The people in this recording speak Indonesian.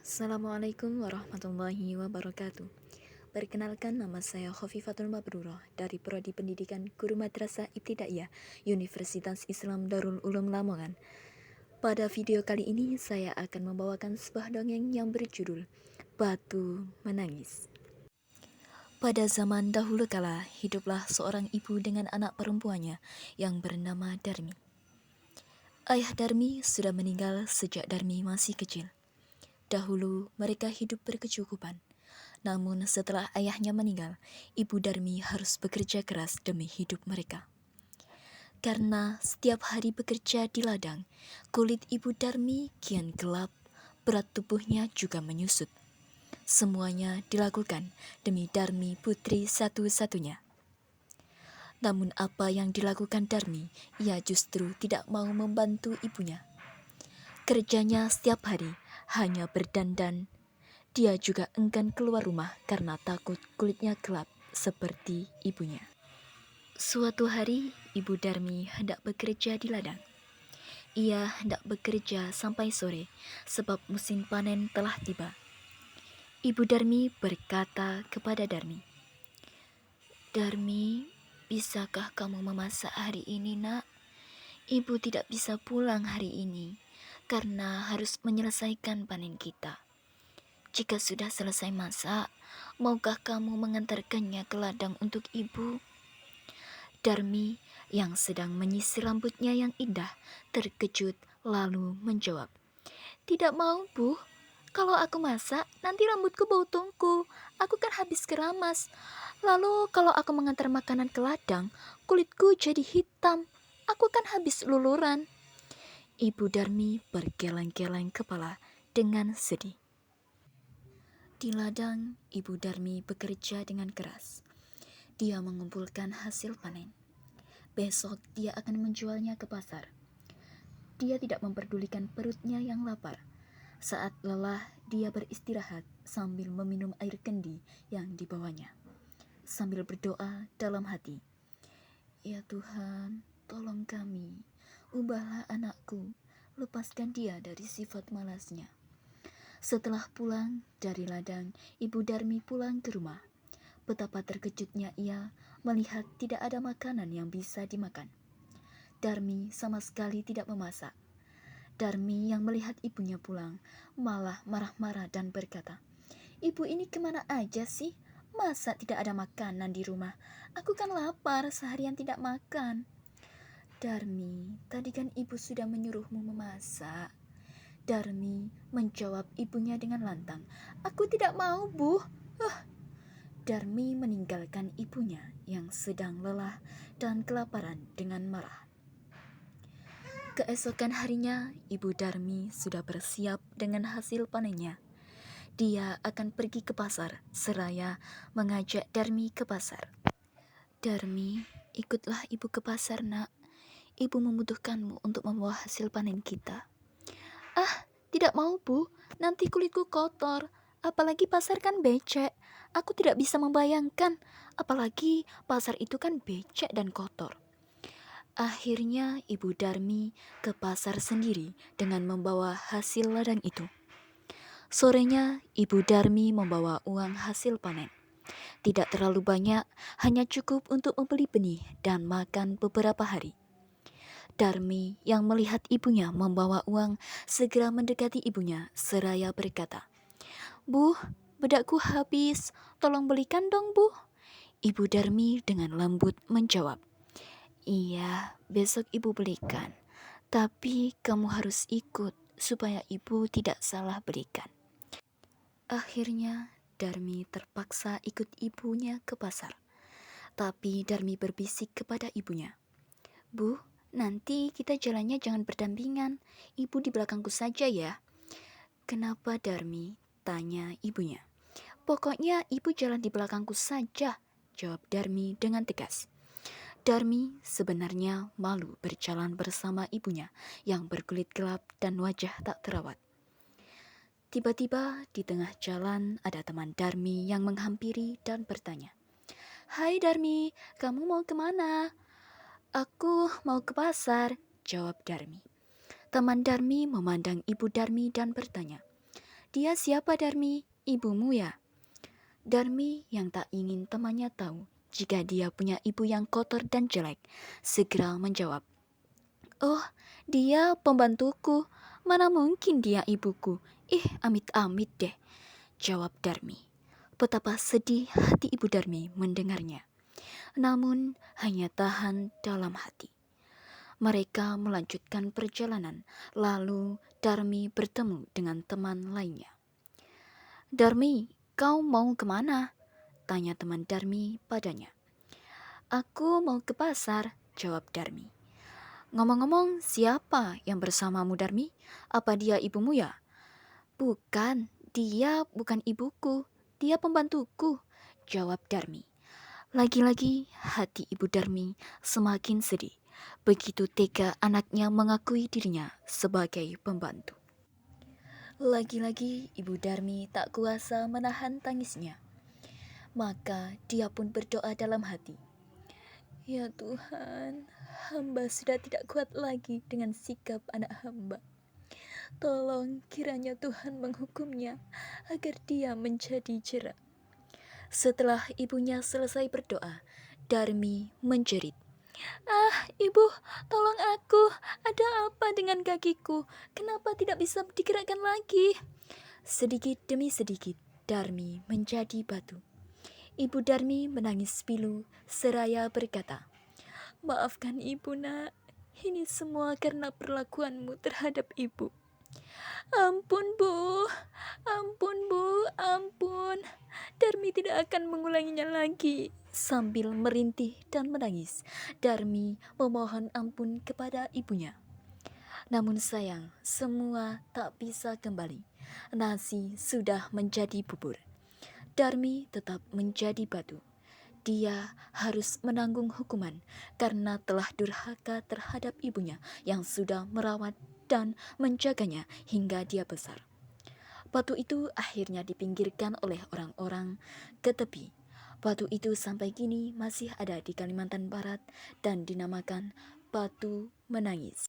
Assalamualaikum warahmatullahi wabarakatuh. Perkenalkan, nama saya Khofifatul Mabrurah dari Prodi Pendidikan Guru Madrasah Ibtidaiyah Universitas Islam Darul Ulum Lamongan. Pada video kali ini saya akan membawakan sebuah dongeng yang berjudul Batu Menangis. Pada zaman dahulu kala, hiduplah seorang ibu dengan anak perempuannya yang bernama Darmi. Ayah Darmi sudah meninggal sejak Darmi masih kecil. Dahulu mereka hidup berkecukupan. Namun setelah ayahnya meninggal, Ibu Darmi harus bekerja keras demi hidup mereka. Karena setiap hari bekerja di ladang, kulit Ibu Darmi kian gelap, berat tubuhnya juga menyusut. Semuanya dilakukan demi Darmi putri satu-satunya. Namun apa yang dilakukan Darmi, ia justru tidak mau membantu ibunya. Kerjanya setiap hari hanya berdandan. Dia juga enggan keluar rumah karena takut kulitnya gelap seperti ibunya. Suatu hari, Ibu Darmi hendak bekerja di ladang. Ia hendak bekerja sampai sore sebab musim panen telah tiba. Ibu Darmi berkata kepada Darmi, "Darmi, bisakah kamu memasak hari ini, Nak? Ibu tidak bisa pulang hari ini karena harus menyelesaikan panen kita. Jika sudah selesai masak, maukah kamu mengantarkannya ke ladang untuk ibu?" Darmi yang sedang menyisir rambutnya yang indah terkejut lalu menjawab, "Tidak mau, Bu. Kalau aku masak, nanti rambutku bau tungku. Aku kan habis keramas. Lalu kalau aku mengantar makanan ke ladang, kulitku jadi hitam. Aku kan habis luluran." Ibu Darmi bergeleng-geleng kepala dengan sedih. Di ladang, Ibu Darmi bekerja dengan keras. Dia mengumpulkan hasil panen. Besok dia akan menjualnya ke pasar. Dia tidak memperdulikan perutnya yang lapar. Saat lelah, dia beristirahat sambil meminum air kendi yang dibawanya. Sambil berdoa dalam hati, "Ya Tuhan, tolong kami. Ubahlah anakku. Lepaskan dia dari sifat malasnya." Setelah pulang dari ladang, Ibu Darmi pulang ke rumah. Betapa terkejutnya ia melihat tidak ada makanan yang bisa dimakan. Darmi sama sekali tidak memasak. Darmi yang melihat ibunya pulang malah marah-marah dan berkata, "Ibu ini kemana aja sih? Masa tidak ada makanan di rumah? Aku kan lapar, seharian tidak makan." "Darmi, tadi kan ibu sudah menyuruhmu memasak." Darmi menjawab ibunya dengan lantang, "Aku tidak mau, Bu." Darmi meninggalkan ibunya yang sedang lelah dan kelaparan dengan marah. Keesokan harinya, Ibu Darmi sudah bersiap dengan hasil panennya. Dia akan pergi ke pasar seraya mengajak Darmi ke pasar. "Darmi, ikutlah ibu ke pasar, Nak. Ibu membutuhkanmu untuk membawa hasil panen kita." "Ah, tidak mau, Bu. Nanti kulitku kotor. Apalagi pasar kan becek. Aku tidak bisa membayangkan. Apalagi pasar itu kan becek dan kotor." Akhirnya Ibu Darmi ke pasar sendiri dengan membawa hasil ladang itu. Sorenya, Ibu Darmi membawa uang hasil panen. Tidak terlalu banyak, hanya cukup untuk membeli benih dan makan beberapa hari. Darmi yang melihat ibunya membawa uang segera mendekati ibunya seraya berkata, "Bu, bedakku habis, tolong belikan dong, Bu." Ibu Darmi dengan lembut menjawab, "Iya, besok ibu belikan, tapi kamu harus ikut supaya ibu tidak salah belikan." Akhirnya Darmi terpaksa ikut ibunya ke pasar. Tapi Darmi berbisik kepada ibunya, "Bu, nanti kita jalannya jangan berdampingan. Ibu di belakangku saja ya." "Kenapa, Darmi?" tanya ibunya. "Pokoknya ibu jalan di belakangku saja," jawab Darmi dengan tegas. Darmi sebenarnya malu berjalan bersama ibunya yang berkulit gelap dan wajah tak terawat. Tiba-tiba di tengah jalan ada teman Darmi yang menghampiri dan bertanya, "Hai Darmi, kamu mau kemana?" "Aku mau ke pasar," jawab Darmi. Teman Darmi memandang Ibu Darmi dan bertanya, Dia siapa, Darmi? Ibumu ya? Darmi yang tak ingin temannya tahu jika dia punya ibu yang kotor dan jelek, segera menjawab, "Oh, dia pembantuku. Mana mungkin dia ibuku? Ih, amit-amit deh," jawab Darmi. Betapa sedih hati ibu Darmi mendengarnya. Namun hanya tahan dalam hati. Mereka melanjutkan perjalanan, lalu Darmi bertemu dengan teman lainnya. "Darmi, kau mau kemana?" tanya teman Darmi padanya. "Aku mau ke pasar," jawab Darmi. "Ngomong-ngomong, siapa yang bersamamu, Darmi? Apa dia ibumu ya?" "Bukan, dia bukan ibuku, dia pembantuku," jawab Darmi. Lagi-lagi hati ibu Darmi semakin sedih. Begitu tega anaknya mengakui dirinya sebagai pembantu. Lagi-lagi ibu Darmi tak kuasa menahan tangisnya. Maka dia pun berdoa dalam hati. "Ya Tuhan, hamba sudah tidak kuat lagi dengan sikap anak hamba. Tolong kiranya Tuhan menghukumnya agar dia menjadi jera." Setelah ibunya selesai berdoa, Darmi menjerit, "Ah, ibu, tolong aku. Ada apa dengan kakiku? Kenapa tidak bisa digerakkan lagi?" Sedikit demi sedikit, Darmi menjadi batu. Ibu Darmi menangis pilu seraya berkata, "Maafkan ibu, nak. Ini semua karena perlakuanmu terhadap ibu." "Ampun bu, ampun bu, ampun. Darmi tidak akan mengulanginya lagi." Sambil merintih dan menangis, Darmi memohon ampun kepada ibunya. Namun sayang, semua tak bisa kembali. Nasi sudah menjadi bubur. Darmi tetap menjadi batu. Dia harus menanggung hukuman karena telah durhaka terhadap ibunya yang sudah merawat dan menjaganya hingga dia besar. Batu itu akhirnya dipinggirkan oleh orang-orang ke tepi. Batu itu sampai kini masih ada di Kalimantan Barat dan dinamakan Batu Menangis.